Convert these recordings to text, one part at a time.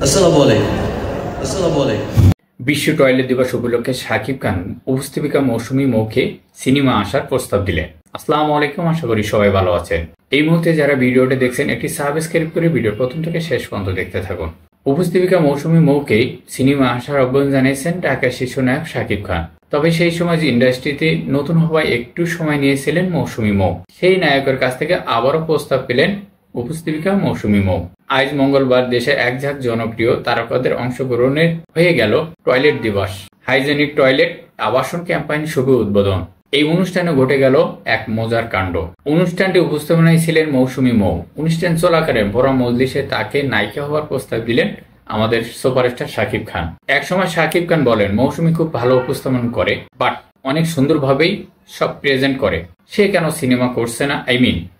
আসসালামু আলাইকুম। আসসালামু আলাইকুম। বিশ্ব টয়লেট দিবস উপলক্ষে শাকিব খান উপস্থাপিকা মৌসুমী মৌকে সিনেমা আসার প্রস্তাব দিলেন। আসসালামু আলাইকুম, আশা করি সবাই ভালো আছেন। এই মুহূর্তে যারা ভিডিওটি দেখছেন একটি সাবস্ক্রাইব করে ভিডিও প্রথম থেকে শেষ পর্যন্ত দেখতে থাকুন। উপস্থাপিকা মৌসুমী মৌকে সিনেমা আসার আহ্বান জানিয়েছেন ঢাকার শীর্ষ নায়ক শাকিব খান। তবে সেই সময় ইন্ডাস্ট্রিতে নতুন হওয়ায় একটু সময় নিয়েছিলেন মৌসুমী মৌ। সেই নায়কের কাছ থেকে আবারও প্রস্তাব পেলেন উপস্থাপিকা মৌসুমী মৌ। আজ মঙ্গলবার দেশে এক ঝাঁক জনপ্রিয় তারকাদের অংশগ্রহণে হয়ে গেল টয়লেট দিবস। হাইজেনিক টয়লেট আবাসন ক্যাম্পেইন শুভ উদ্বোধন। এই অনুষ্ঠানে ঘটে গেল এক মজার কাণ্ড। অনুষ্ঠানটি উপস্থাপনায় ছিলেন মৌসুমী মৌ। অনুষ্ঠান চলাকালীন ভরা মজলিসে তাকে নায়িকা হওয়ার প্রস্তাব দিলেন আমাদের সুপারস্টার শাকিব খান। এক সময় শাকিব খান বলেন, মৌসুমী খুব ভালো উপস্থাপন করে, বাট অনেক সুন্দরভাবেই সব প্রেজেন্ট করে। সে কেন সিনেমা করছে না?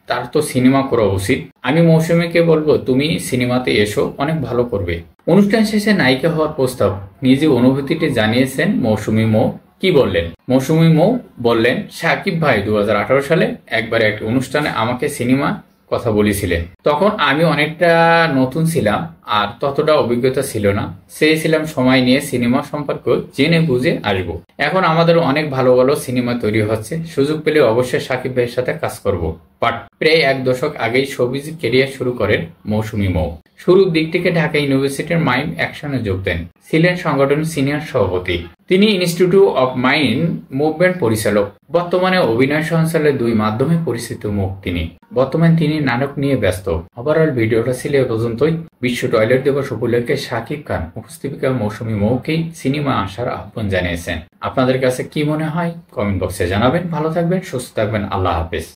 তার তো সিনেমা করা উচিত। আমি মৌসুমীকে বলবো, তুমি সিনেমাতে এসো, অনেক ভালো করবে। অনুষ্ঠান শেষে নায়িকা হওয়ার প্রস্তাব নিজে অনুভূতিটি জানিয়েছেন মৌসুমী মৌ। কি বললেন? মৌসুমী মৌ বললেন, শাকিব ভাই 2018 সালে একবার একটি অনুষ্ঠানে আমাকে সিনেমা কথা বলেছিলেন। তখন আমি অনেকটা নতুন ছিলাম আর ততটা অভিজ্ঞতা ছিল না। চেয়েছিলাম সময় নিয়ে সিনেমা সম্পর্কে জেনে বুঝে আসবো। এখন আমাদের অনেক ভালো ভালো সিনেমা তৈরি হচ্ছে, সুযোগ পেলে অবশ্যই শাকিব ভাইয়ের সাথে কাজ করব। বাট প্রায় এক দশক আগেই শোবিজ ক্যারিয়ার শুরু করেন মৌসুমী মৌ। শুরুর দিক থেকে ঢাকা ইউনিভার্সিটির মাইম অ্যাকশনে যোগ দেন। ছিলেন সংগঠনের সিনিয়র সভাপতি। তিনি ইনস্টিটিউট অব মাইন্ড মুভমেন্ট পরিচালক। বর্তমানে অভিনয় সঞ্চালনের 2 মাধ্যমে পরিচিত মুখ তিনি। বর্তমানে তিনি নাটক নিয়ে ব্যস্ত। ওভারঅল ভিডিওটা ছিল এ পর্যন্তই। বিশ্ব টয়লেট দিবস উপলক্ষে শাকিব খান উপস্থাপিকা মৌসুমী মৌকে সিনেমা আসার আহ্বান জানিয়েছেন। আপনাদের কাছে কি মনে হয় কমেন্ট বক্সে জানাবেন। ভালো থাকবেন, সুস্থ থাকবেন। আল্লাহ হাফেজ।